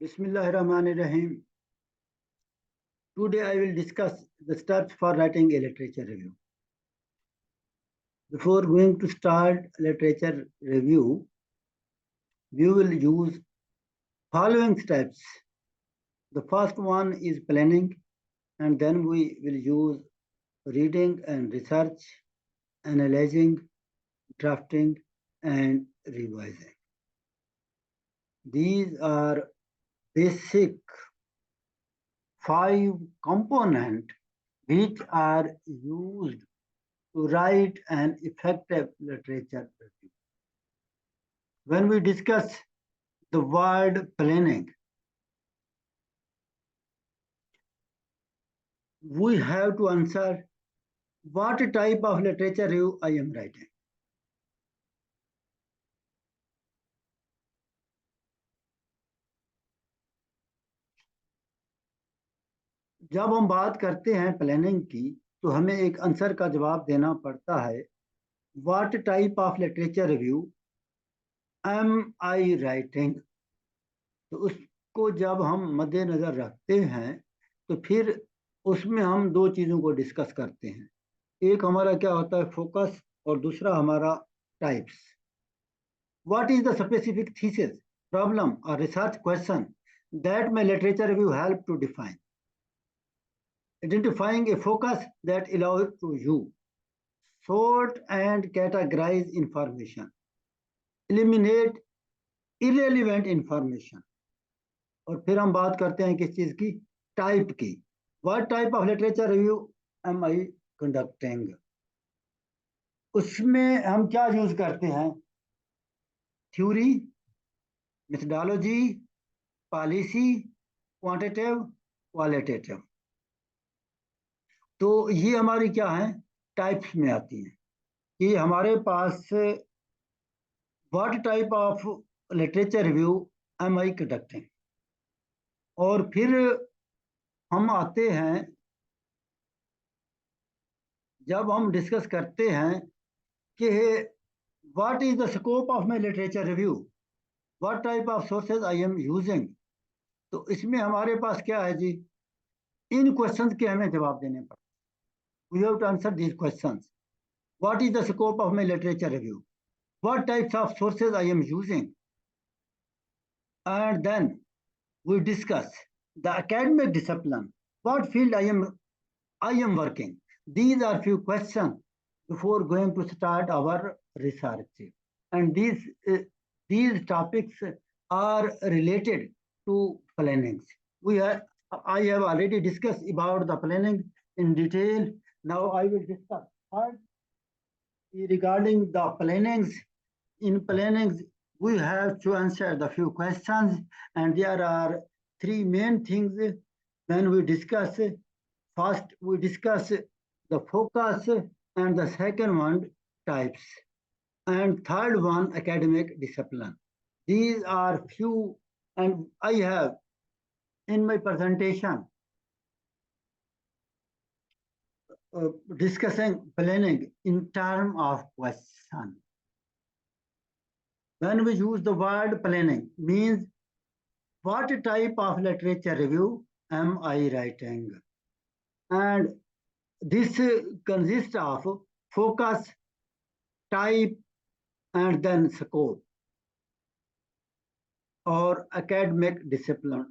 Bismillahirrahmanirrahim. Today I will discuss the steps for writing a literature review. Before going to start literature review, we will use following steps. The first one is planning, and then we will use reading and research, analyzing, drafting, and revising. These are basic 5 components which are used to write an effective literature review. When we discuss the word planning, we have to answer what type of literature review I am writing. जब हम बात करते हैं planning की तो हमें एक answer का जवाब देना पड़ता है what type of literature review am I writing. तो उसको जब हम मद्देनजर रखते हैं तो फिर उसमें हम 2 चीज़ों को डिस्कस करते हैं। एक हमारा क्या होता है फोकस और दूसरा हमारा types. What is the specific thesis problem और research question that my literature review help to define. Identifying a focus that allows to you sort and categorize information, eliminate irrelevant information। और फिर हम बात करते हैं किस चीज की, टाइप की। What type of literature review am I conducting? उसमें हम क्या यूज करते हैं, theory, methodology, policy, quantitative, qualitative. तो ये हमारी क्या है, टाइप्स में आती हैं कि हमारे पास what type of literature review am I conducting. और फिर हम आते हैं, जब हम डिस्कस करते हैं कि what is the scope of my literature review, what type of sources I am using. तो इसमें हमारे पास क्या है जी, इन क्वेश्चंस के हमें जवाब देने पड़ते हैं। We have to answer these questions. What is the scope of my literature review? What types of sources I am using? And then we discuss the academic discipline. What field I am working? These are few questions before going to start our research. And these topics are related to plannings. I have already discussed about the planning in detail. Now I will discuss regarding the plannings. In plannings, we have to answer the few questions, and there are 3 main things when we discuss. First, we discuss the focus, and the second one, types, and third one, academic discipline. These are few, and I have in my presentation discussing planning in terms of question. When we use the word planning, means what type of literature review am I writing? And this consists of focus, type, and then scope, or academic discipline.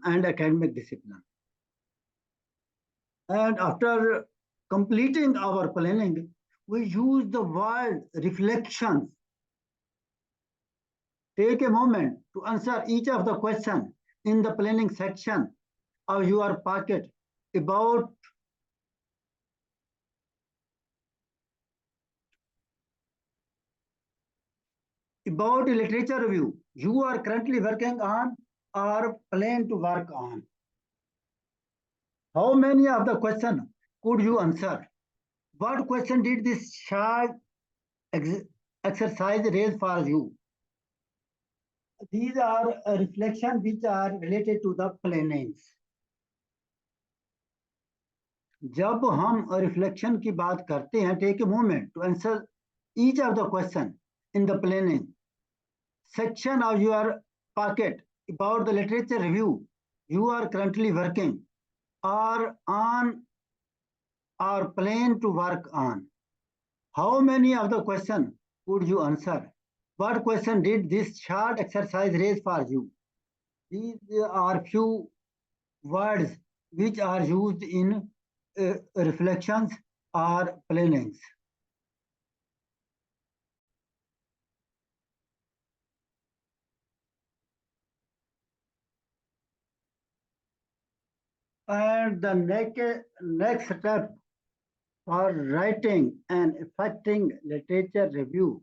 And after completing our planning, we use the word reflections. Take a moment to answer each of the questions in the planning section of your packet about a literature review you are currently working on or plan to work on. How many of the questions could you answer? What question did this short exercise raise for you? These are reflections which are related to the plannings. जब हम reflection की बात करते हैं, take a moment to answer each of the question in the planning section of your packet about the literature review you are currently working or on or plan to work on? How many of the question could you answer? What question did this short exercise raise for you? These are few words which are used in reflections or plannings. And the next step for writing an effective literature review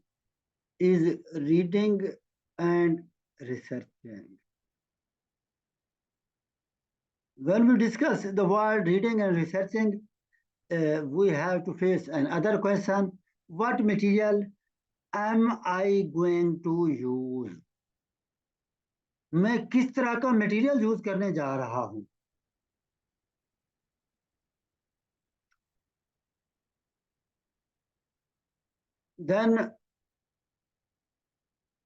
is reading and researching. When we discuss the word reading and researching, we have to face another question: what material am I going to use? मैं किस तरह का material use करने जा रहा हूं? Then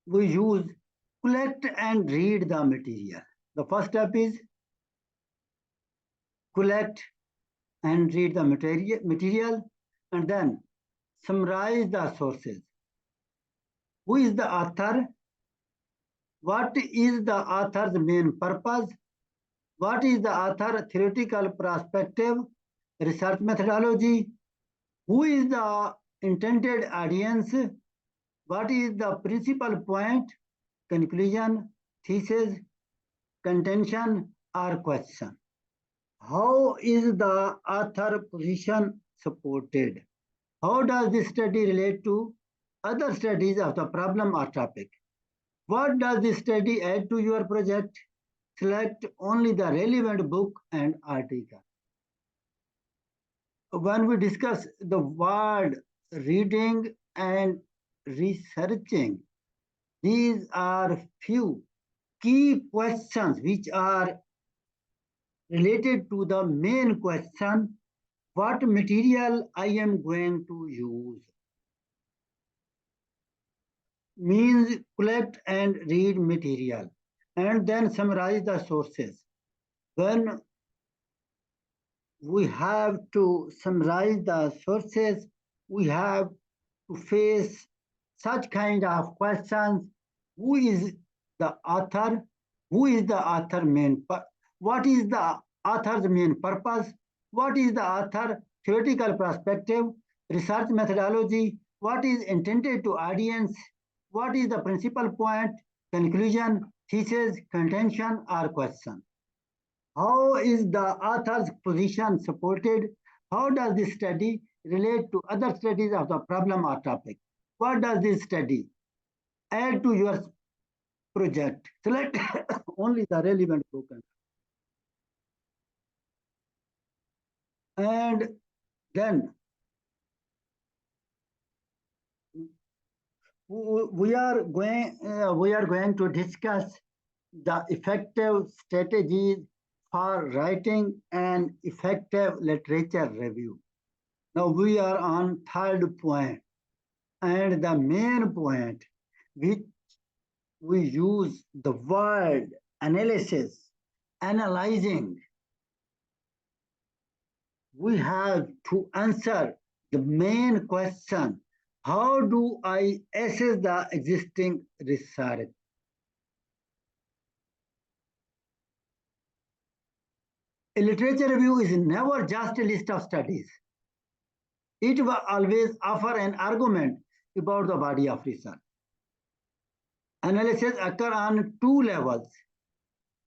we use collect and read the material. The first step is collect and read the material, and then summarize the sources. Who is the author? What is the author's main purpose? What is the author's theoretical perspective, research methodology? Who is the intended audience? What is the principal point, conclusion, thesis, contention, or question? How is the author position supported? How does this study relate to other studies of the problem or topic? What does this study add to your project? Select only the relevant book and article. When we discuss the word reading and researching, these are few key questions which are related to the main question: what material I am going to use? Means collect and read material and then summarize the sources. When we have to summarize the sources, we have to face such kind of questions: who is the author? Who is the author main? What is the author's main purpose? What is the author theoretical perspective, research methodology? What is intended to audience? What is the principal point, conclusion, thesis, contention, or question? How is the author's position supported? How does this study relate to other studies of the problem or topic? What does this study add to your project? Select only the relevant book. And then we are going to discuss the effective strategies for writing an effective literature review. Now we are on third point, and the main point which we use the word analysis, analyzing. We have to answer the main question: how do I assess the existing research? A literature review is never just a list of studies. It will always offer an argument about the body of research. Analysis occurs on two levels.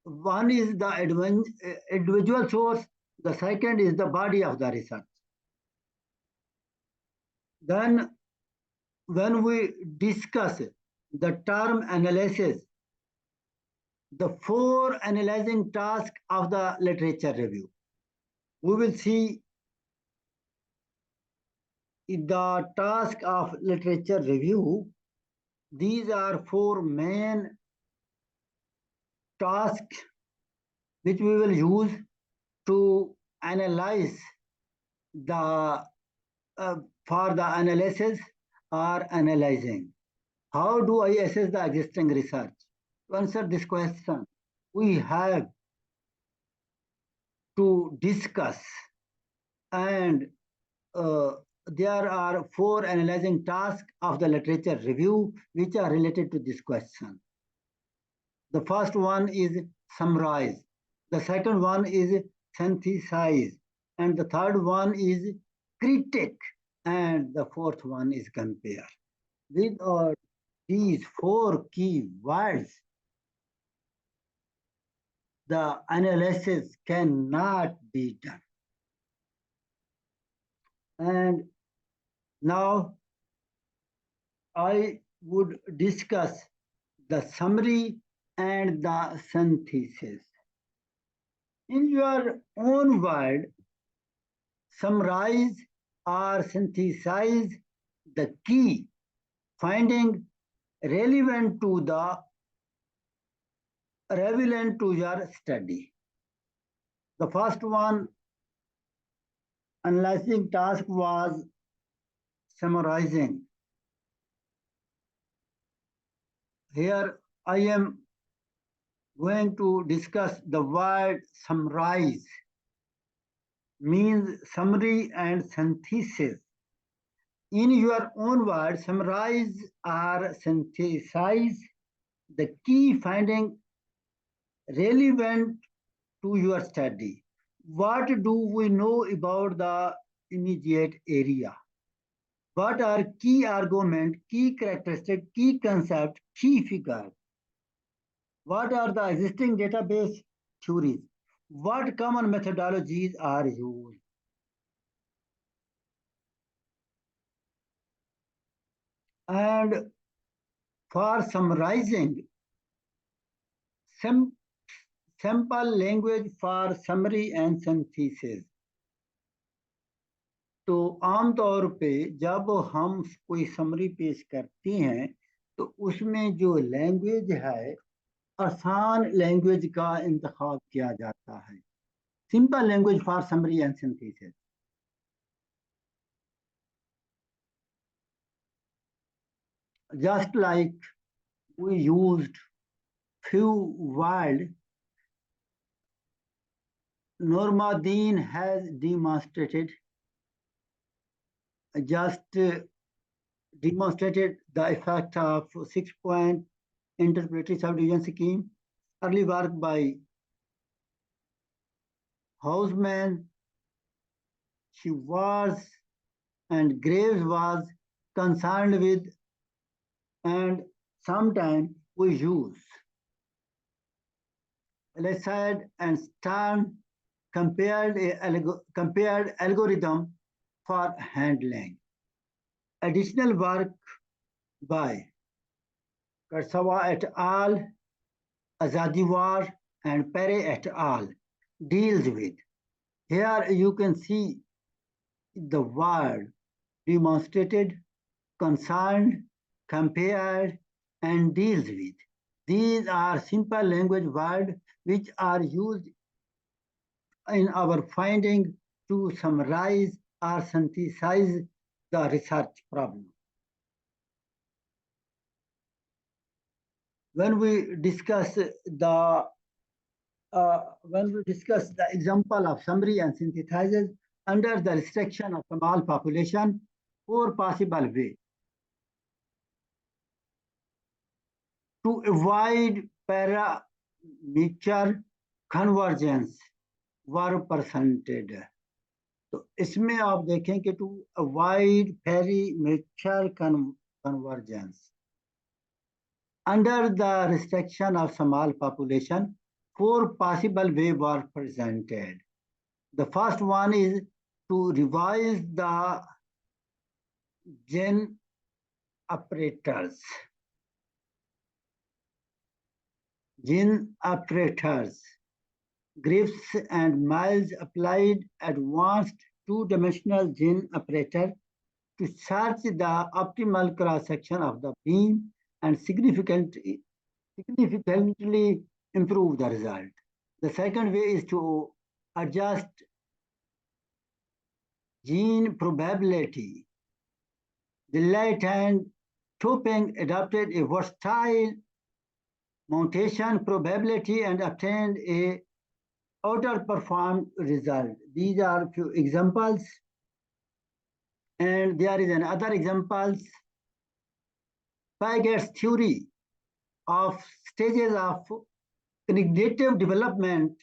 One is the individual source, the second is the body of the research. Then when we discuss the term analysis, the four analyzing tasks of the literature review, we will see the task of literature review. These are four main tasks which we will use to analyze the for the analysis or analyzing. How do I assess the existing research? To answer this question, we have to discuss, and there are 4 analyzing tasks of the literature review which are related to this question. The first one is summarize, the second one is synthesize, and the third one is critique, and the fourth one is compare. With these 4 key words, the analysis cannot be done. And now I would discuss the summary and the synthesis. In your own word, summarize or synthesize the key finding relevant to your study. The first one, analyzing task, was summarizing. Here I am going to discuss the word summarize, means summary and synthesis. In your own words, summarize or synthesize the key finding relevant to your study. What do we know about the immediate area? What are key argument, key characteristic, key concept, key figure? What are the existing database theories? What common methodologies are used? And for summarizing, simple language for summary and synthesis. तो आमतौर पे जब हम कोई summary पेश करते हैं तो उसमें जो लैंग्वेज है आसान लैंग्वेज का इंतखाब किया जाता है. Simple language for summary and synthesis. Just like we used few words, Normadeen has demonstrated the effect of 6-point interpretatory subdivision scheme. Early work by Hausman, she was, and Graves was concerned with, and sometimes we use Lesad and Stern compared algorithm for handling. Additional work by Kursawa et al., Azadiwar, and Pere et al. Deals with. Here you can see the word demonstrated, concerned, compared, and deals with. These are simple language words which are used in our finding to summarize or synthesize the research problem. When we discuss the example of summary and synthesizes under the restriction of small population, 4 possible ways to avoid parameter convergence were presented. तो इसमें आप देखें कि to avoid parameter convergence under the restriction of small population, 4 possible ways were presented. The first one is to revise the gene operators. Griffiths and Miles applied advanced 2-dimensional gene operator to search the optimal cross-section of the beam and significantly improve the result. The second way is to adjust gene probability. The left-hand Topping adopted a versatile mutation probability and obtained a outperformed result. These are few examples, and there is another examples. Piaget's theory of stages of cognitive development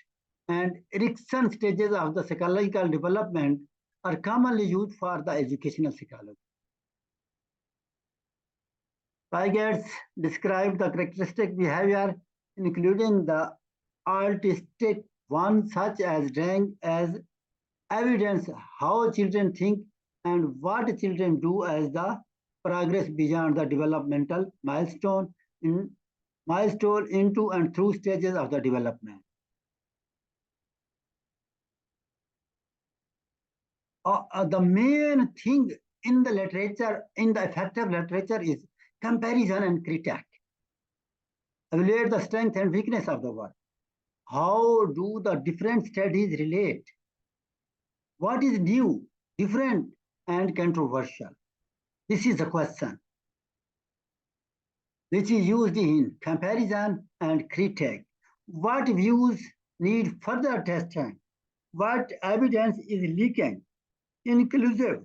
and Erickson's stages of the psychological development are commonly used for the educational psychology. Piaget described the characteristic behavior, including the artistic one, such as drawing, as evidence how children think and what children do as the progress beyond the developmental milestone into and through stages of the development. The main thing in the literature, in the effective literature, is comparison and critique. Evaluate the strength and weakness of the work. How do the different studies relate? What is new, different, and controversial? This is the question, which is used in comparison and critique. What views need further testing? What evidence is leaking, inclusive,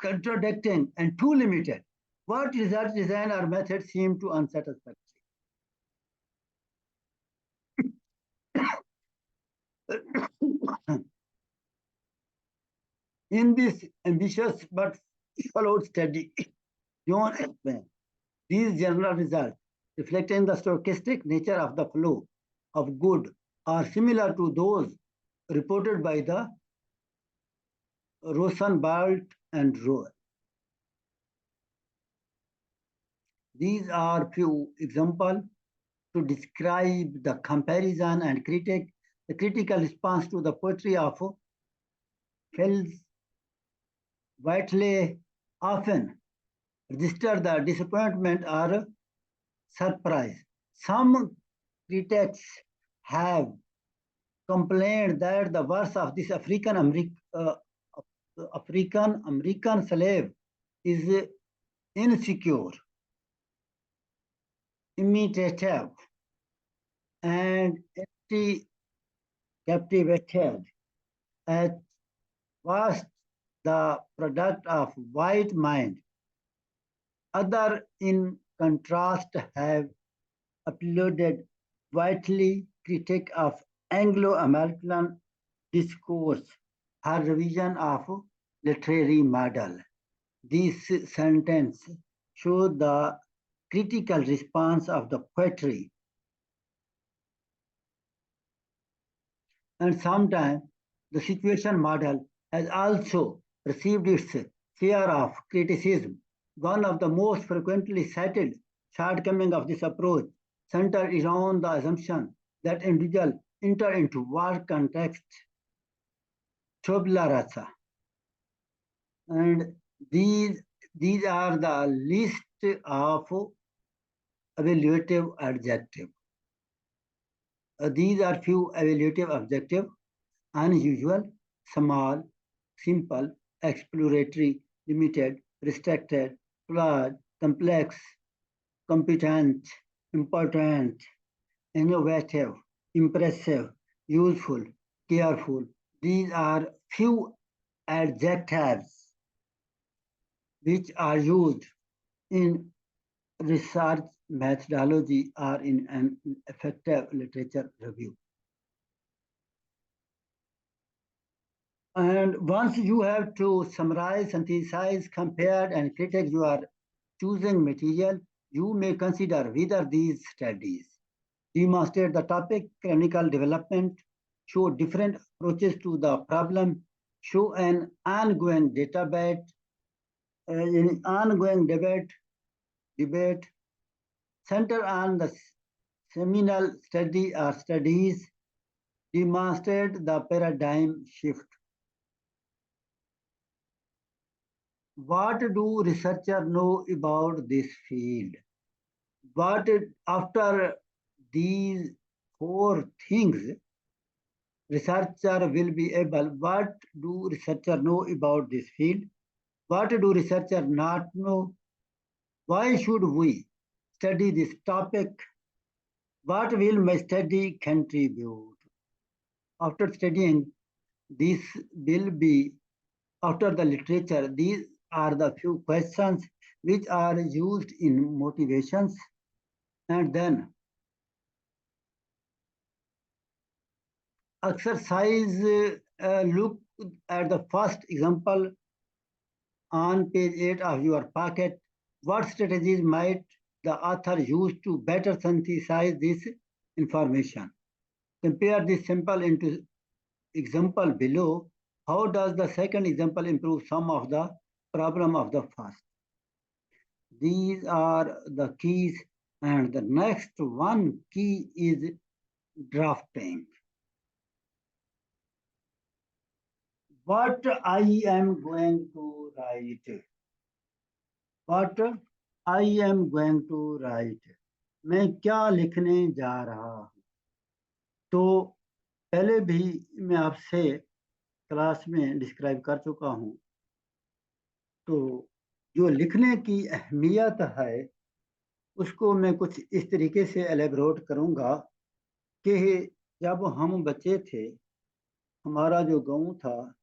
contradicting, and too limited? What research design or method seem to unsatisfactory? In this ambitious but followed study, John explained these general results, reflecting the stochastic nature of the flow of good, are similar to those reported by the Rosenblatt and Rowe. These are few examples to describe the comparison and critique, the critical response to the poetry of Fels Whiteley often register the disappointment or surprise. Some critics have complained that the verse of this African American slave is insecure, imitative, and captivated, as was the product of white mind. Others, in contrast, have uploaded widely critique of Anglo-American discourse, her revision of literary model. This sentence shows the critical response of the poetry. And sometimes the situation model has also received its share of criticism. One of the most frequently cited shortcomings of this approach centers around the assumption that individuals enter into work context tabula rasa. And these are the list of evaluative adjectives. These are few evaluative adjectives: unusual, small, simple, exploratory, limited, restricted, flawed, complex, competent, important, innovative, impressive, useful, careful. These are few adjectives which are used in research methodology or in an effective literature review. And once you have to summarize, synthesize, compare, and critique your choosing material, you may consider whether these studies demonstrate the topic, clinical development, show different approaches to the problem, show an ongoing debate, center on the seminal study or studies, demonstrate the paradigm shift. What do researchers know about this field? After these four things, researcher will be able, what do researchers know about this field? What do researchers not know? Why should we study this topic? What will my study contribute? After studying this will be after the literature, these are the few questions which are used in motivations. And then exercise, look at the first example on page 8 of your packet. What strategies might the author use to better synthesize this information? Compare this simple into example below. How does the second example improve some of the problem of the first? These are the keys, and the next one key is drafting. What I am going to write. What I am going to write. मैं क्या लिखने जा रहा हूँ? तो पहले भी मैं आपसे क्लास में डिस्क्राइब कर चुका हूँ। तो जो लिखने की अहमियत है उसको मैं कुछ इस तरीके से एलेबोरेट करूँगा कि जब हम बच्चे थे, हमारा जो गांव था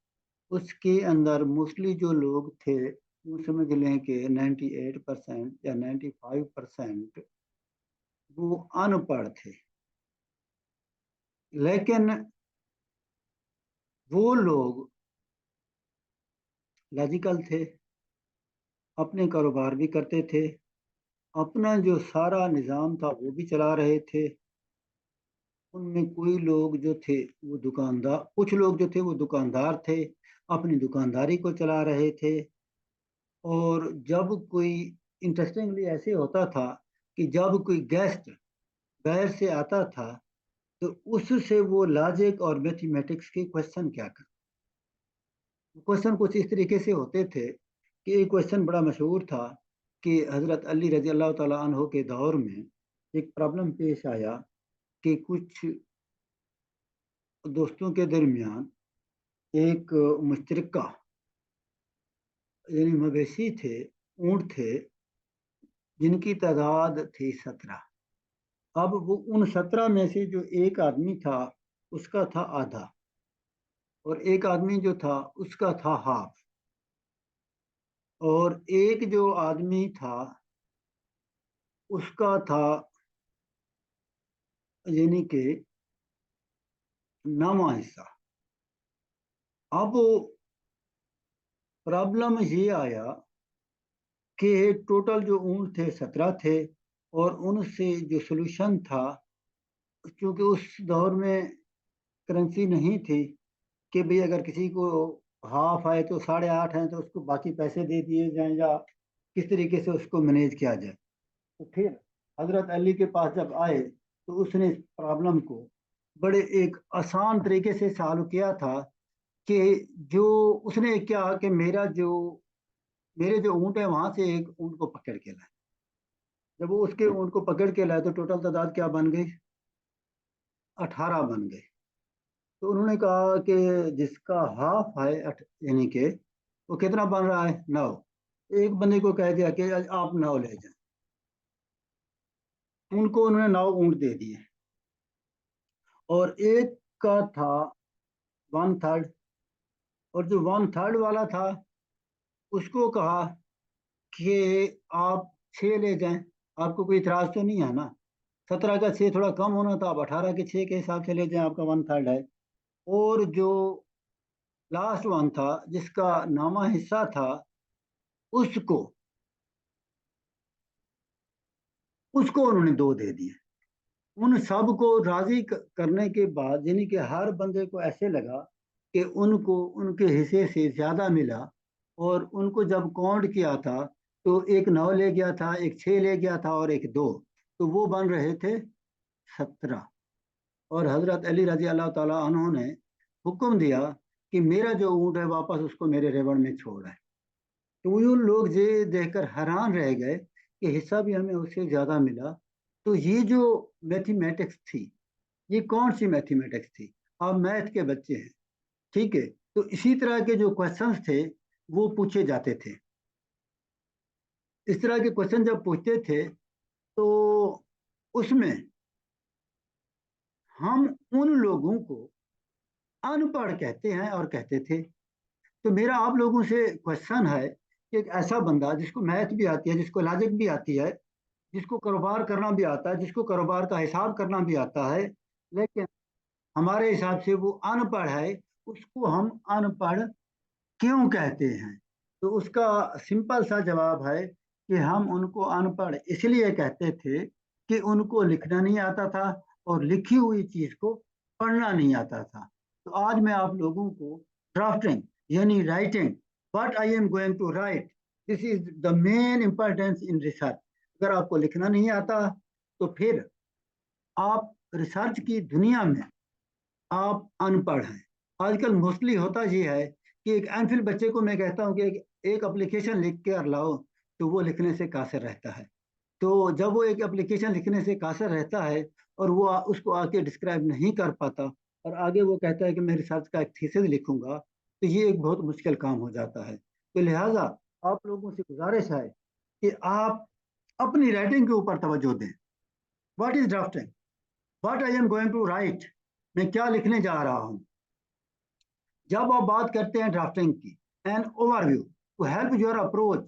उसके अंदर मोस्टली जो लोग थे वो समझ लें कि 98% या 95% वो अनपढ़ थे। लेकिन वो लोग लॉजिकल थे, अपने कारोबार भी करते थे, अपना जो सारा निज़ाम था वो भी चला रहे थे। उनमें कोई लोग जो थे वो दुकानदार, कुछ लोग जो थे वो दुकानदार थे, अपनी दुकानदारी को चला रहे थे। और जब कोई इंटरेस्टिंगली ऐसे होता था कि जब कोई गेस्ट बाहर से आता था तो उससे वो लॉजिक और मैथमेटिक्स के क्वेश्चन क्या कर, क्वेश्चन कुछ इस तरीके से होते थे कि एक क्वेश्चन बड़ा मशहूर था कि हज़रत अली रजी अल्लाह ताला अन्हो के दौर में एक प्रॉब्लम पेश आया कि कुछ दोस्तों के दरमियान एक मुश्तरका यानी मवेशी थे, ऊँट थे, जिनकी तादाद थी 17। अब वो उन 17 में से जो एक आदमी था उसका था आधा, और एक आदमी जो था उसका था हाफ, और एक जो आदमी था उसका था यानी कि 9वां हिस्सा। अब प्रॉब्लम ये आया कि टोटल जो ऊँट थे 17 थे, और उनसे जो सोल्यूशन था, क्योंकि उस दौर में करेंसी नहीं थी कि भाई अगर किसी को हाफ आए तो 8.5 हैं तो उसको बाकी पैसे दे दिए जाएं, या किस तरीके से उसको मैनेज किया जाए। तो फिर हजरत अली के पास जब आए तो उसने इस प्रॉब्लम को बड़े एक आसान तरीके से सॉल्व किया था कि जो उसने क्या कि मेरे जो ऊँट है वहां से एक ऊँट को पकड़ के लाए। जब वो उसके ऊँट को पकड़ के लाए तो टोटल तादाद क्या बन गई? 18 बन गए। तो उन्होंने कहा कि जिसका हाफ है यानी कि वो कितना बन रहा है? 9। एक बंदे को कह दिया कि आप 9 ले जाए। उनको उन्होंने 9 ऊँट दे दिए, और एक का था 1/3, और जो 1/3 वाला था उसको कहा कि आप 6 ले जाएं। आपको कोई इतराज तो नहीं है ना? 17 का 6 थोड़ा कम होना था, आप 18 के 6 के हिसाब से ले जाएं, आपका 1/3 है। और जो लास्ट वन था जिसका 9वां हिस्सा था उसको उसको उन्होंने 2 दे दिए। उन सब को राजी करने के बाद यानी कि हर बंदे को ऐसे लगा कि उनको उनके हिस्से से ज्यादा मिला, और उनको जब काउंट किया था तो एक 9 ले गया था, एक 6 ले गया था, और एक 2, तो वो बन रहे थे 17। और हजरत अली रजी अल्लाह ताला अन्हों ने हुक्म दिया कि मेरा जो ऊँट है वापस उसको मेरे रेवड़ में छोड़ है। तो वो लोग ये देखकर हैरान रह गए कि हिस्सा भी हमें उससे ज्यादा मिला। तो ये जो मैथमेटिक्स थी, ये कौन सी मैथमेटिक्स थी? आप मैथ के बच्चे हैं, ठीक है? तो इसी तरह के जो क्वेश्चंस थे वो पूछे जाते थे। इस तरह के क्वेश्चन जब पूछते थे तो उसमें हम उन लोगों को अनपढ़ कहते हैं और कहते थे। तो मेरा आप लोगों से क्वेश्चन है कि एक ऐसा बंदा जिसको मैथ भी आती है, जिसको लॉजिक भी आती है, जिसको कारोबार करना भी आता है, जिसको कारोबार का हिसाब करना भी आता है, लेकिन हमारे हिसाब से वो अनपढ़ है, उसको हम अनपढ़ क्यों कहते हैं? तो उसका सिंपल सा जवाब है कि हम उनको अनपढ़ इसलिए कहते थे कि उनको लिखना नहीं आता था और लिखी हुई चीज को पढ़ना नहीं आता था। तो आज मैं आप लोगों को ड्राफ्टिंग यानी writing, what I am going to write, this is the main importance in research. अगर आपको लिखना नहीं आता तो फिर आप रिसर्च की दुनिया में आप अनपढ़ हैं। आजकल मोस्टली होता ये है कि एक एमफिल बच्चे को मैं कहता हूँ कि एक एप्लीकेशन लिख कर लाओ, तो वो लिखने से कासर रहता है। तो जब वो एक एप्लीकेशन लिखने से कासर रहता है और वो उसको आके डिस्क्राइब नहीं कर पाता और आगे वो कहता है कि मैं रिसर्च का एक थीसिस लिखूंगा, तो ये एक बहुत मुश्किल काम हो जाता है। तो लिहाजा आप लोगों से गुजारिश है कि आप अपनी राइटिंग के ऊपर तवज्जो दें। What is drafting, what I am going to write, मैं क्या लिखने जा रहा हूँ। जब आप बात करते हैं ड्राफ्टिंग की, an overview to help your approach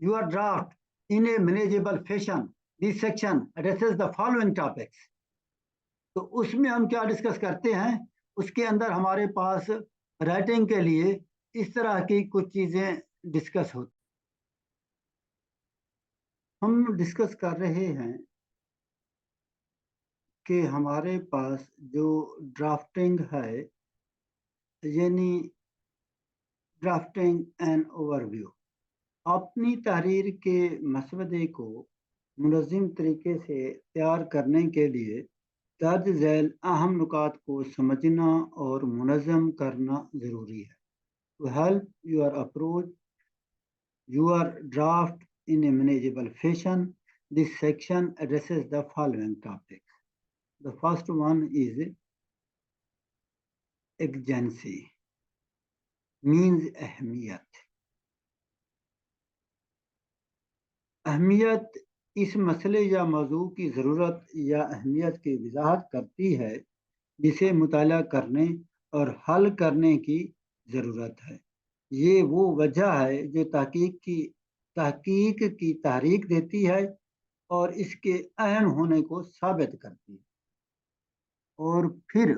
your draft in a manageable fashion, this section addresses the following topics. तो उसमें हम क्या डिस्कस करते हैं, उसके अंदर हमारे पास राइटिंग के लिए इस तरह की कुछ चीजें डिस्कस होती। हम डिस्कस कर रहे हैं कि हमारे पास जो ड्राफ्टिंग है, यानी ड्राफ्टिंग एन ओवरव्यू, अपनी तहरीर के मसवदे को मुनज़्ज़म तरीके से तैयार करने के लिए दर्ज झैल अहम नुकात को समझना और मुनज़्ज़म करना ज़रूरी है। To help your approach your draft in a manageable fashion, this section addresses the following topics. The first one is exigency, means अहमियत। अहमियत इस मसले या मौजू की ज़रूरत या अहमियत की वजाहत करती है जिसे मुताला करने और हल करने की ज़रूरत है। ये वो वजह है जो तहकीक की तहरीक देती है और इसके अहम होने को साबित करती है। और फिर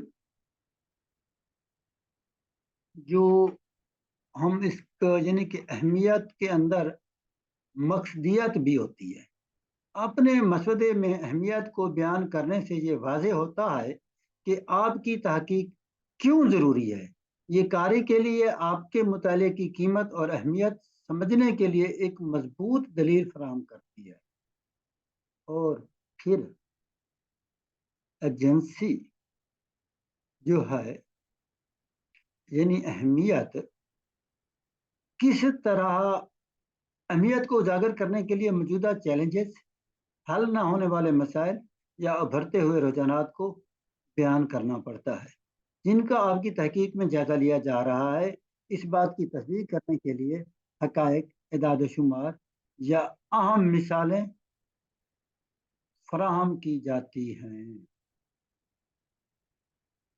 जो हम इस यानी कि अहमियत के अंदर मकसदियत भी होती है। अपने मसवदे में अहमियत को बयान करने से ये वाज़ेह होता है कि आपकी तहकीक क्यों ज़रूरी है। ये कारी के लिए आपके मुताले की कीमत और अहमियत समझने के लिए एक मजबूत दलील फराहम करती है। और फिर एजेंसी जो है, यानी अहमियत, किस तरह अहमियत को उजागर करने के लिए मौजूदा चैलेंजेस, हल ना होने वाले मसाइल या उभरते हुए रुझानात को बयान करना पड़ता है जिनका आपकी तहकीक में जायजा लिया जा रहा है। इस बात की तस्दीक करने के लिए हकायक, इदाद शुमार या अहम मिसालें फराहम की जाती हैं।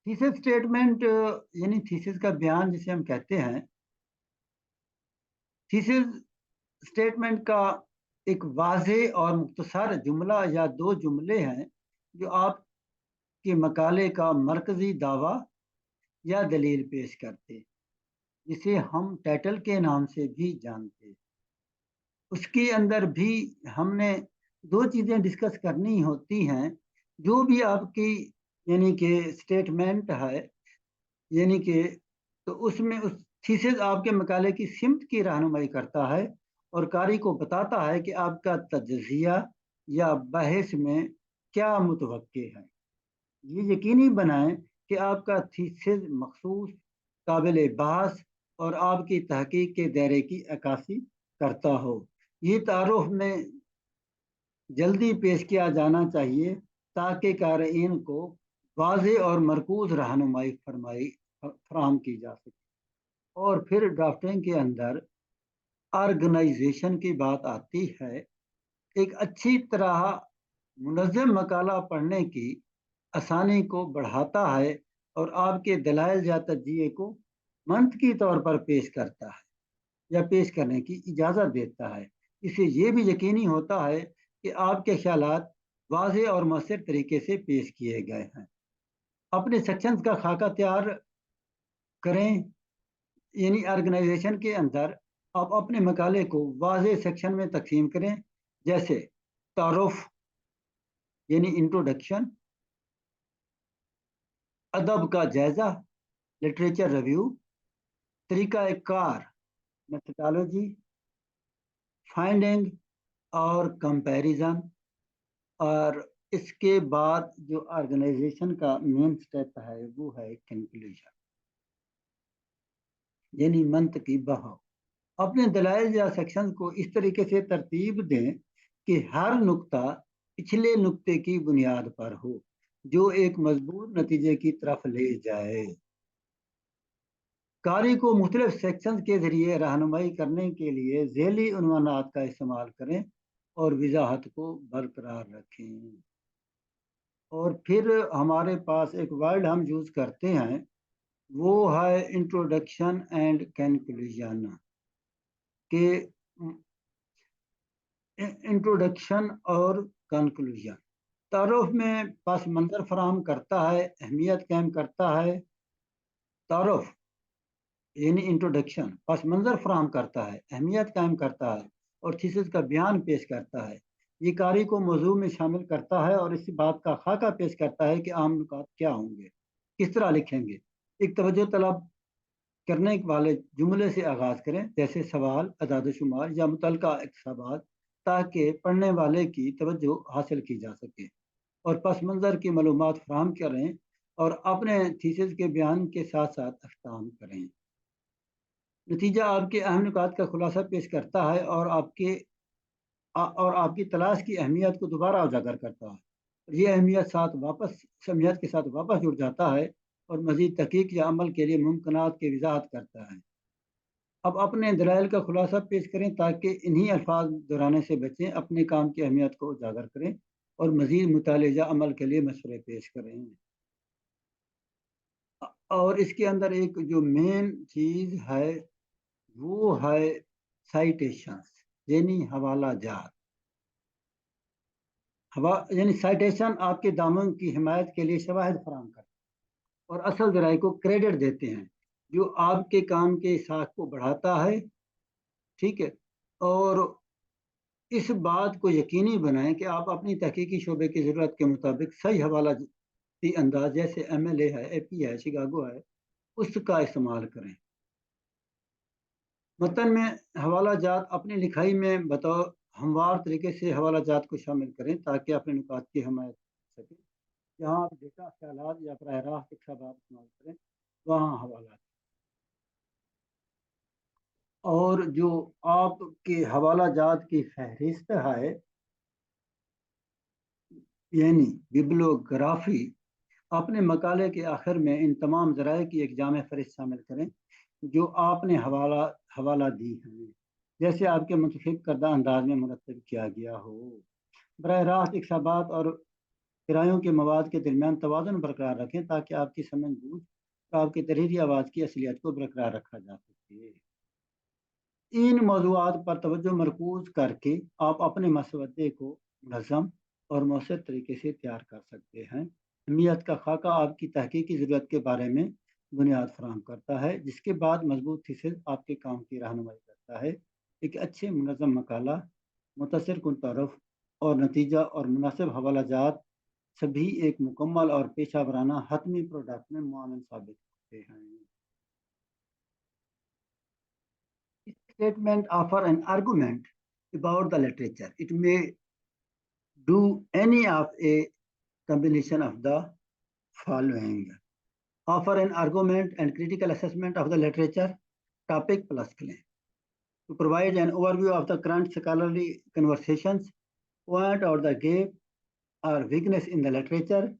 थीसिस स्टेटमेंट यानी थीसिस का बयान जिसे हम कहते हैं, थीसिस स्टेटमेंट का एक वाज़े और मुख्तसर जुमला या दो जुमले हैं जो आपके मकाले का मरकजी दावा या दलील पेश करते, जिसे हम टाइटल के नाम से भी जानते। उसके अंदर भी हमने दो चीज़ें डिस्कस करनी होती हैं। जो भी आपकी यानी कि स्टेटमेंट है, यानी कि तो उसमें उस थीसिस आपके मकाले की सिमत की रहनुमाई करता है और कारी को बताता है कि आपका तज्ज़िया या बहस में क्या मुतवक्के है। ये यकीनी बनाएं कि आपका थीसिस मखसूस, काबिल बहस और आपकी तहकीक के दायरे की अक्कासी करता हो। ये तारुफ में जल्दी पेश किया जाना चाहिए ताकि क़ारीन को वाज़े और मरकूज़ रहनुमाई फराहम की जा सके। और फिर ड्राफ्टिंग के अंदर ऑर्गेनाइजेशन की बात आती है। एक अच्छी तरह मुनज़्ज़म मकाला पढ़ने की आसानी को बढ़ाता है और आपके दलाइल या तज्जिए को मंतकी तौर पर पेश करता है या पेश करने की इजाज़त देता है। इससे ये भी यकीनी होता है कि आपके ख्यालात वाज़ेह और मौसर तरीके से पेश किए गए हैं। अपने सेक्शंस का खाका तैयार करें, यानी ऑर्गेनाइजेशन के अंदर आप अपने मकाले को वाज़ेह सेक्शन में तकसीम करें, जैसे तारुफ यानी इंट्रोडक्शन, अदब का जायज़ा लिटरेचर रिव्यू, तरीका कार मेथडोलॉजी, फाइंडिंग और कंपैरिजन, और इसके बाद जो ऑर्गेनाइजेशन का मेन स्टेप है वो है कंक्लूजन यानी मंतकी बहाव। अपने दलाइल या सेक्शन को इस तरीके से तरतीब दें कि हर नुक्ता पिछले नुक्ते की बुनियाद पर हो, जो एक मजबूत नतीजे की तरफ ले जाए। कारी को मुख्तलिफ सेक्शन के जरिए रहनुमाई करने के लिए झेली उन्वानात का इस्तेमाल करें और वजाहत को बरकरार रखें। और फिर हमारे पास एक वर्ड हम यूज़ करते हैं, वो है इंट्रोडक्शन एंड कंक्लूजन के। इंट्रोडक्शन और कंक्लूजन तारुफ में पस मंज़र फराहम करता है, अहमियत कायम करता है। तारुफ यानी इंट्रोडक्शन पस मंज़र फराहम करता है, अहमियत कायम करता है और थीसिस का बयान पेश करता है। ये कारी को मौजू में शामिल करता है और इसी बात का खाका पेश करता है कि आम नुकात क्या होंगे, किस तरह लिखेंगे। एक तवज्जो तलब करने वाले जुमले से आगाज़ करें, जैसे सवाल, अदाद-ओ-शुमार या मुतल्लिका इक्तसाबात, ताकि पढ़ने वाले की तवज्जो हासिल की जा सके। और पस मंज़र की मालूमात फराहम करें और अपने थीसिस के बयान के साथ साथ अख्ताम करें। नतीजा आपके अहम नुकात का खुलासा पेश करता है और आपकी तलाश की अहमियत को दोबारा उजागर करता है। ये अहमियत के साथ वापस जुड़ जाता है और मज़ीद तहकीक या अमल के लिए मुमकिनात की वजाहत करता है। अब अपने दलाइल का खुलासा पेश करें ताकि इन्हीं अल्फाज दोहराने से बचें, अपने काम की अहमियत को उजागर करें और मज़ीद मुताले या अमल के लिए मशवरे पेश करें। और इसके अंदर एक जो मेन चीज़ है वो है साइटेशंस यानी हवाला जात। यानी साइटेशन आपके दामों की हिमायत के लिए शवाहिद फराहम करते हैं और असल ज़राए को क्रेडिट देते हैं, जो आपके काम के साख को बढ़ाता है। ठीक है। और इस बात को यकीनी बनाएं कि आप अपनी तहकीकी शोबे की ज़रूरत के मुताबिक सही हवाला अंदाज, जैसे MLA है, AP है, शिकागो है, उसका इस्तेमाल करें। मतन में हवाला जात अपनी लिखाई में बतौर हमवार तरीके से हवाला जात को शामिल करें ताकि अपने नुकात की हमायत कर सकें। जहाँ आप डेटा, ख्यालात या बराह रास्त इख्तियारात इस्तेमाल करें, वहाँ हवाला। और जो आपके हवाला जात की फहरिस्त है यानी बिब्लियोग्राफी, अपने मकाले के आखिर में इन तमाम ज़राए की एक जामे फहरिस्त शामिल करें जो आपने हवाला दी हैं, जैसे आपके मुंतखब करदा अंदाज में मुरतब किया गया हो। बराह रास्त इकसाबात और किरायों के मवाद के दरमियान तवाज़ुन बरकरार रखें ताकि आपकी समझ बूझ और आपकी तहरीरी आवाज़ की असलियत को बरकरार रखा जा सके। इन मौज़ूआत पर तवज्जो मरकूज करके आप अपने मसवदे को मुनज़्ज़म और मौसर तरीके से तैयार कर सकते हैं। अहमियत का खाका आपकी तहकीकी ज़रूरत के बारे में बुनियाद फराहम करता है, जिसके बाद मजबूत थीसिस आपके काम की रहनुमाई करता है। एक अच्छे मुनज़्ज़म मकाला, मुतसर कुन तारुफ और नतीजा और मुनासिब हवाला जात सभी एक मुकम्मल और पेशा वराना हतमी प्रोडक्ट में मुआवन साबित होते हैं। Statement offer an argument about the literature. It may do any of a combination of the following. Offer an argument and critical assessment of the literature, topic plus claim. To provide an overview of the current scholarly conversations, point out the gap or weakness in the literature,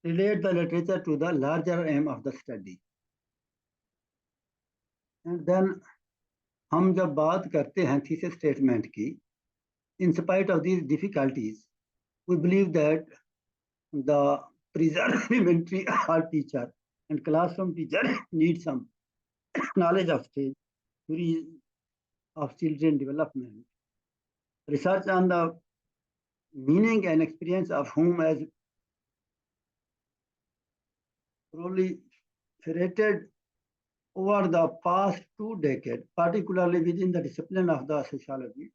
relate the literature to the larger aim of the study. And then हम जब बात करते हैं thesis statement की, in spite of these difficulties, we believe that the preserve elementary art teacher and classroom teacher need some knowledge of stage theory of children development. Research on the meaning and experience of whom has proliferated over the past 2 decades, particularly within the discipline of the sociology,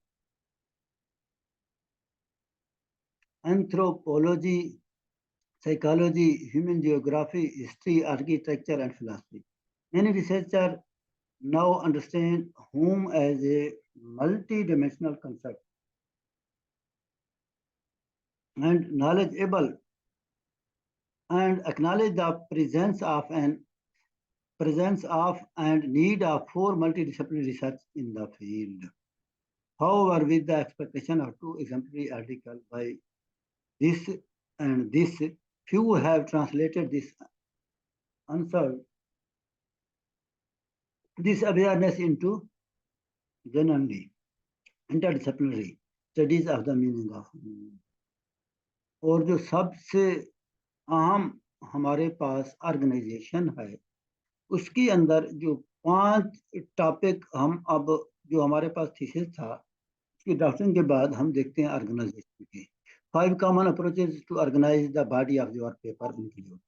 anthropology, psychology, human geography, history, architecture, and philosophy. Many researchers now understand whom as a multi-dimensional concept and knowledgeable and acknowledge the presence of and need of for multidisciplinary research in the field. However, with the expectation of 2 exemplary articles by this and this, few have translated this awareness into genuinely interdisciplinary studies of the meaning of meaning. और जो सबसे अहम हमारे पास organisation है, उसके अंदर जो 5 topic हम अब जो हमारे पास थीसिस था उसकी ड्राफ्टिंग के बाद हम देखते हैं ऑर्गेनाइजेशन के 5 common approaches to organize the body of your paper include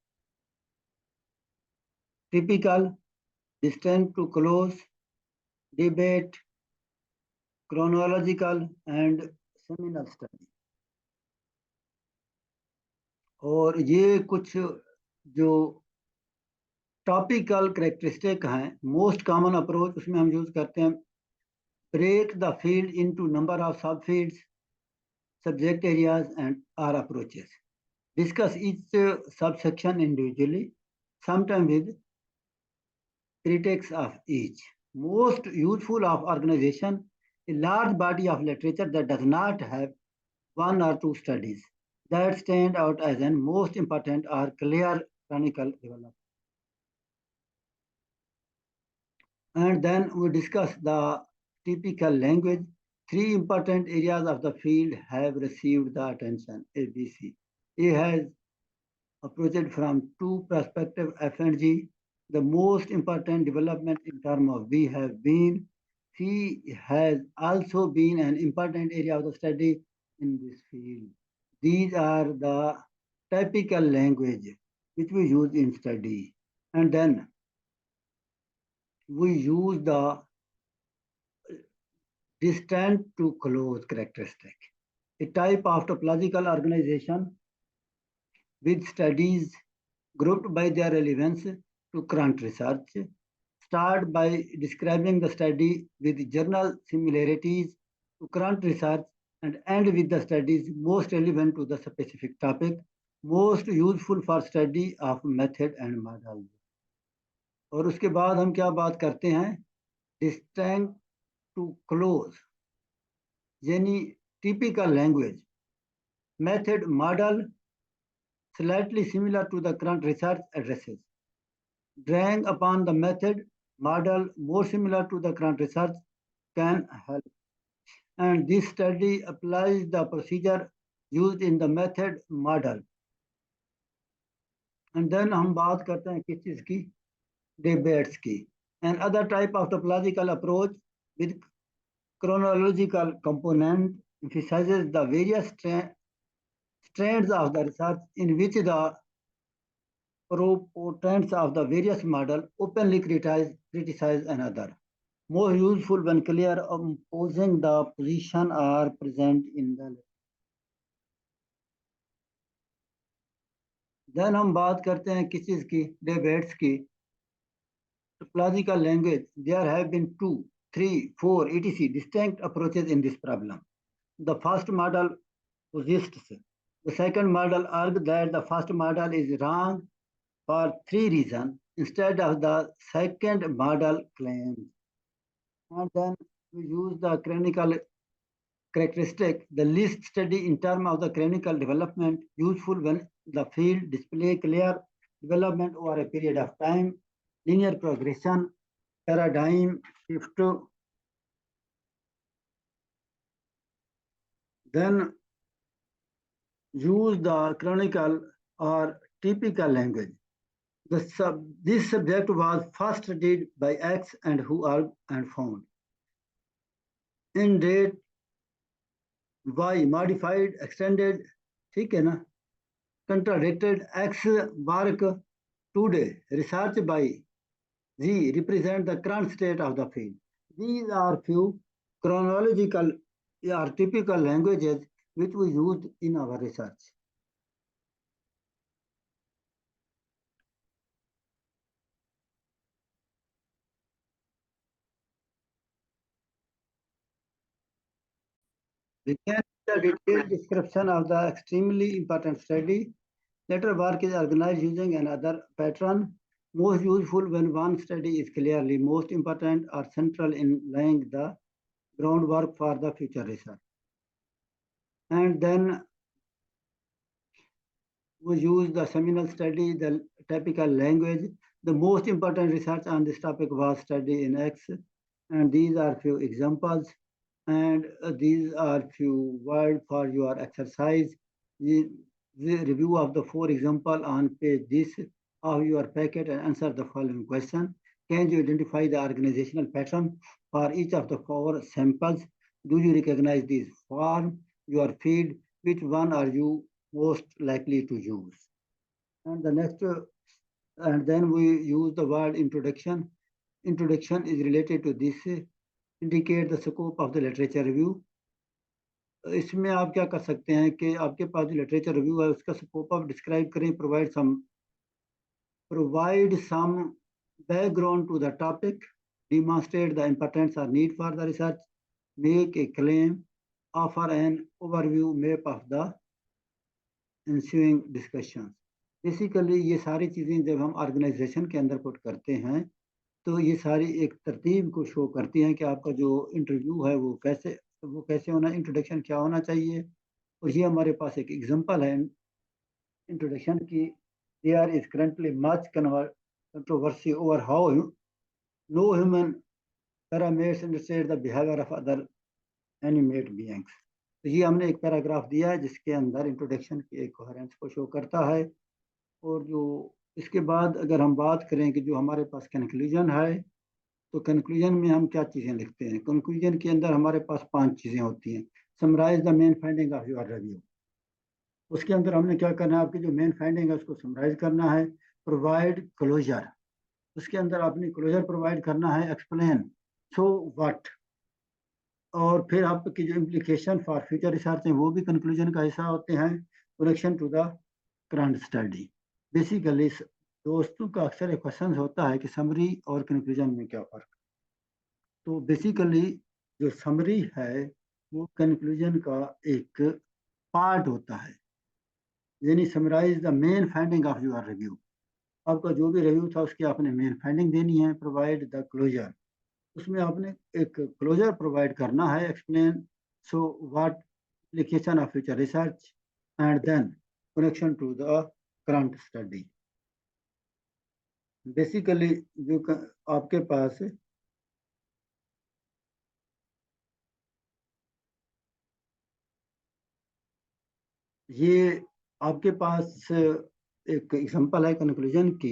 typical, distant to close, debate, chronological and seminal study. और ये कुछ जो टॉपिकल कैरेक्टरिस्टिक हैं, मोस्ट कॉमन अप्रोच उसमें हम यूज करते हैं break the field into number of sub fields, subject areas and or approaches, discuss each subsection individually, sometime with critiques of each. Most useful of organization, a large body of literature that does not have 1 or 2 studies that stand out as an most important or clear chronicle development. And then we discuss the typical language. 3 important areas of the field have received the attention, A, B, C. A has approached from 2 perspectives, F and G. The most important development in terms of B have been, C has also been an important area of the study in this field. These are the typical language which we use in study. And then we use the distant to close characteristic, a type of topological organization with studies grouped by their relevance to current research. Start by describing the study with general similarities to current research and end with the studies most relevant to the specific topic, most useful for study of method and model. और उसके बाद हम क्या बात करते हैं, distinct to close, यानी typical language, method, model slightly similar to the current research addresses. Drawing upon the method, model more similar to the current research can help. And this study applies the procedure used in the method model. And then हम बात करते हैं किस चीज की, debates की. And other type of topological approach with chronological component emphasizes the various strands of the research in which the proponents of the various models openly criticize another. More useful when clear opposing the position are present in the. Then हम बात करते हैं किस चीज की, debates की. Topological language, there have been 2, 3, 4, etc. distinct approaches in this problem. The first model posits. The second model argues that the first model is wrong for 3 reasons instead of the second model claims. And then we use the canonical characteristic, the least study in terms of the canonical development, useful when the field display clear development over a period of time, linear progression, paradigm shift. Then use the chronicle or typical language. This subject was first studied by X and who are and found. In date Y modified, extended, ठीक है ना? Contradicted, X work today, research by Z represent the current state of the field. These are few chronological or typical languages which we used in our research. We can see a detailed description of the extremely important study. Later work is organized using another pattern, most useful when one study is clearly most important or central in laying the groundwork for the future research. And then we use the seminal study, the typical language. The most important research on this topic was studied in X, and these are few examples, and these are few words for your exercise. The review of the 4 example on page this of your packet and answer the following question. Can you identify the organizational pattern for each of the 4 samples? Do you recognize this form, your feed? Which one are you most likely to use? And the next, and then we use the word introduction. Introduction is related to this, indicate the scope of the literature review. इसमें आप क्या कर सकते हैं कि आपके पास जो literature review है उसका स्कोप आप डिस्क्राइब करें, provide some background to the topic, demonstrate the importance or need for the research, make a claim, offer an overview map of the ensuing discussions. Basically ये सारी चीज़ें जब हम ऑर्गेनाइजेशन के अंदर पुट करते हैं तो ये सारी एक तरतीब को शो करती हैं कि आपका जो इंटरव्यू है वो कैसे होना, इंट्रोडक्शन क्या होना चाहिए. और ये हमारे पास एक एग्जांपल है इंट्रोडक्शन की. There is currently much controversy over how no human primates understand the behavior of other animate beings. तो ये हमने एक पैराग्राफ दिया है जिसके अंदर इंट्रोडक्शन की एक कोहेरेंस को शो करता है. और जो इसके बाद अगर हम बात करें कि जो हमारे पास कंक्लूजन है, तो कंक्लूजन में हम क्या चीज़ें लिखते हैं. कंक्लूजन के अंदर हमारे पास 5 चीज़ें होती हैं. Summarise the main finding of your review. उसके अंदर हमने क्या करना है, आपकी जो मेन फाइंडिंग है उसको समराइज करना है. प्रोवाइड क्लोजर, उसके अंदर आपने क्लोजर प्रोवाइड करना है. Explain, so what. और फिर आपकी जो इम्प्लीकेशन फॉर फ्यूचर रिसर्च हैं वो भी कंक्लूजन का हिस्सा होते हैं. Connection to the current study. Basically दोस्तों का अक्सर एक क्वेश्चन होता है कि समरी और कंक्लूजन में क्या फर्क. तो बेसिकली जो समरी है वो कंक्लूजन का एक पार्ट होता है. यानी summarise the main finding of your review. आपका जो भी रिव्यू था उसकी आपने मेन फाइंडिंग देनी है. प्रोवाइड द क्लोजर, उसमें आपने एक क्लोजर प्रोवाइड करना है. Explain, so what, application of future research, and then connection to the current study. Basically जो आपके पास ये आपके पास एक एग्जांपल है कंक्लूजन की,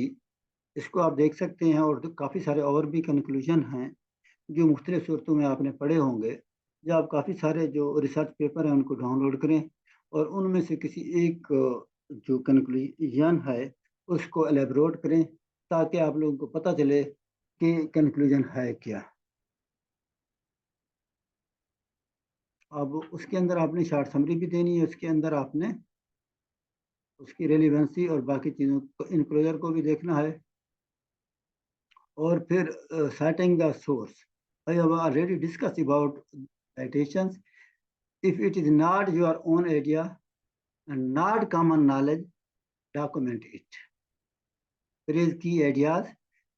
इसको आप देख सकते हैं. और काफ़ी सारे और भी कंक्लूजन हैं जो मुख्तलिफ सूरतों में आपने पढ़े होंगे. जब आप काफ़ी सारे जो रिसर्च पेपर हैं उनको डाउनलोड करें और उनमें से किसी एक जो कंक्लूजन है उसको एलेबोरेट करें ताकि आप लोगों को पता चले कि कंक्लूजन है क्या. अब उसके अंदर आपने शॉर्ट समरी भी देनी है. उसके अंदर आपने उसकी रेलिवेंसी और बाकी चीज़ों को, इनक्लोजर को भी देखना है. और फिर citing the source. I have already discussed about citations. If it is not your own idea and not common knowledge, document it. Praise key ideas,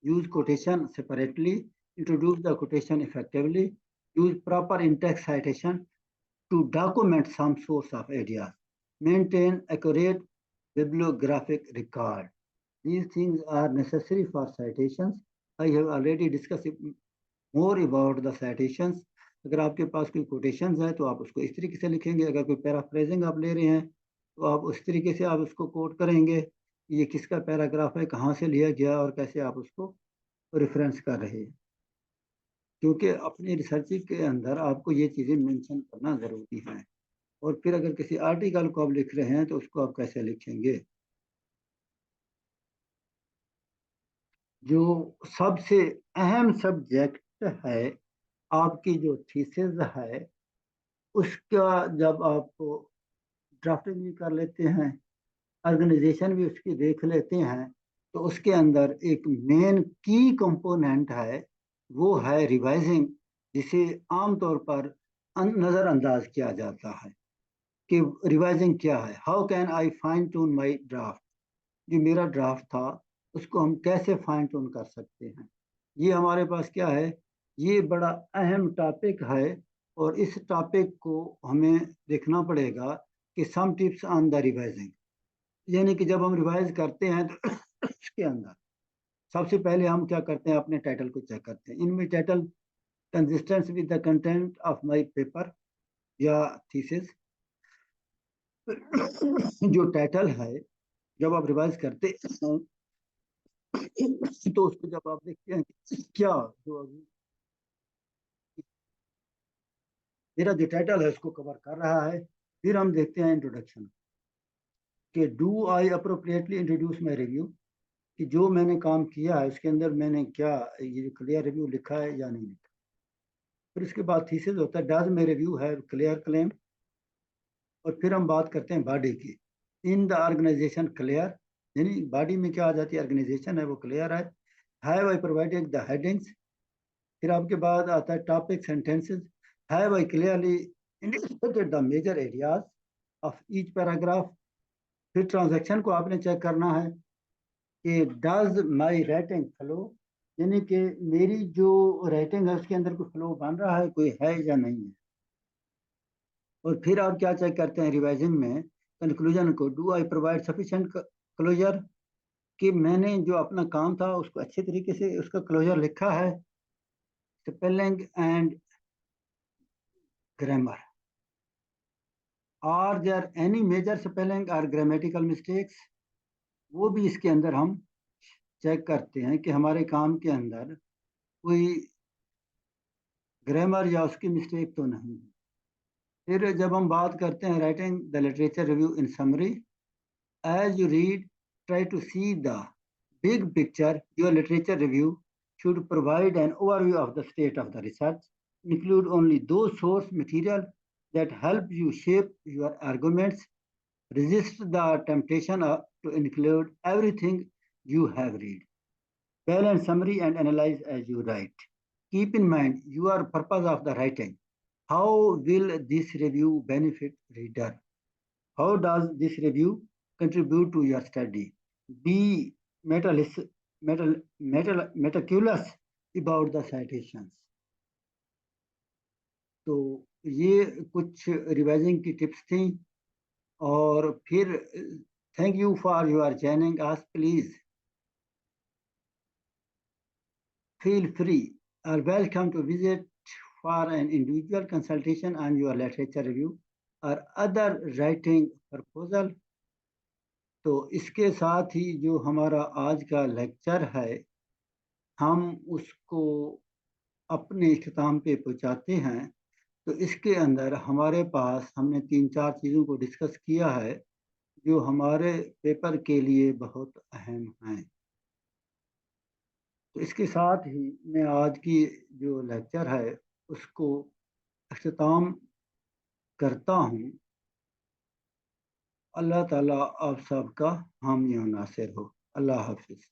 use quotation separately, introduce the quotation effectively, use proper in-text citation to document some source of ideas, maintain accurate bibliographic record. These things are necessary for citations. I have already discussed more about the citations. अगर आपके पास कोई quotations है तो आप उसको इस तरीके से लिखेंगे. अगर कोई पैराफ्रेजिंग आप ले रहे हैं तो आप उस तरीके से आप उसको कोट करेंगे. ये किसका पैराग्राफ है, कहाँ से लिया गया और कैसे आप उसको रेफरेंस कर रहे हैं। क्योंकि अपनी रिसर्च के अंदर आपको ये चीज़ें मेंशन करना ज़रूरी है। और फिर अगर किसी आर्टिकल को आप लिख रहे हैं तो उसको आप कैसे लिखेंगे। जो सबसे अहम सब्जेक्ट है आपकी जो थीसिस है, उसका जब आप ड्राफ्टिंग भी कर लेते हैं, ऑर्गेनाइजेशन भी उसकी देख लेते हैं, तो उसके अंदर एक मेन की कंपोनेंट है, वो है रिवाइजिंग, जिसे आमतौर पर नज़रअंदाज किया जाता है कि रिवाइजिंग क्या है। How can I fine tune my draft, जो मेरा ड्राफ्ट था उसको हम कैसे फाइन ट्यून कर सकते हैं। ये हमारे पास क्या है, ये बड़ा अहम टॉपिक है। और इस टॉपिक को हमें देखना पड़ेगा कि some tips on the revising, यानी कि जब हम रिवाइज करते हैं तो उसके अंदर सबसे पहले हम क्या करते हैं, अपने टाइटल को चेक करते हैं। इनमें title consistence with the content of my paper या थीसिस। जो टाइटल है, जब आप रिवाइज करते हैं तो उसको जब आप देखते हैं कि क्या जो मेरा जो टाइटल है उसको कवर कर रहा है, फिर हम देखते हैं इंट्रोडक्शन कि do I appropriately introduce my review, कि जो मैंने काम किया है उसके अंदर मैंने क्या ये क्लियर रिव्यू लिखा है या नहीं लिखा। फिर उसके बाद थीसिस होता है, does my review have clear claim. और फिर हम बात करते हैं बॉडी की, इन द ऑर्गेनाइजेशन क्लियर, यानी बॉडी में क्या आ जाती है, ऑर्गेनाइजेशन है वो क्लियर है। Have I provided the headings. फिर आपके बाद आता है topic sentences, have I clearly indicated the major areas of each paragraph. फिर ट्रांजैक्शन को आपने चेक करना है कि डज माई राइटिंग फ्लो, यानी कि मेरी जो राइटिंग है उसके अंदर कोई फ्लो बन रहा है, कोई है या नहीं है। और फिर आप क्या चेक करते हैं रिवाइजिंग में, कंक्लूजन को, do I provide sufficient closure, कि मैंने जो अपना काम था उसको अच्छे तरीके से उसका क्लोजर लिखा है। Spelling and grammar, are there any major spelling और ग्रामेटिकल मिस्टेक्स, वो भी इसके अंदर हम चेक करते हैं कि हमारे काम के अंदर कोई ग्रामर या उसकी मिस्टेक तो नहीं है। फिर जब हम बात करते हैं writing the literature review in summary, as you read, try to see the big picture. Your literature review should provide an overview of the state of the research, include only those source material that help you shape your arguments. Resist the temptation to include everything you have read. Balance summary and analyze as you write. Keep in mind your purpose of the writing. How will this review benefit reader? How does this review contribute to your study? Be meticulous about the citations. तो ये कुछ revising की tips थी। और फिर thank you for your joining us. Please feel free or welcome to visit for an individual consultation on your literature review or other writing proposal. तो इसके साथ ही जो हमारा आज का लेक्चर है, हम उसको अपने इख्तिताम पे पहुंचाते हैं। तो इसके अंदर हमारे पास हमने 3-4 चीज़ों को डिस्कस किया है जो हमारे पेपर के लिए बहुत अहम हैं। तो इसके साथ ही मैं आज की जो लेक्चर है उसको अख्ताम करता हूँ। अल्लाह ताला आप सबका हामी और नासिर हो। अल्लाह हाफिज़।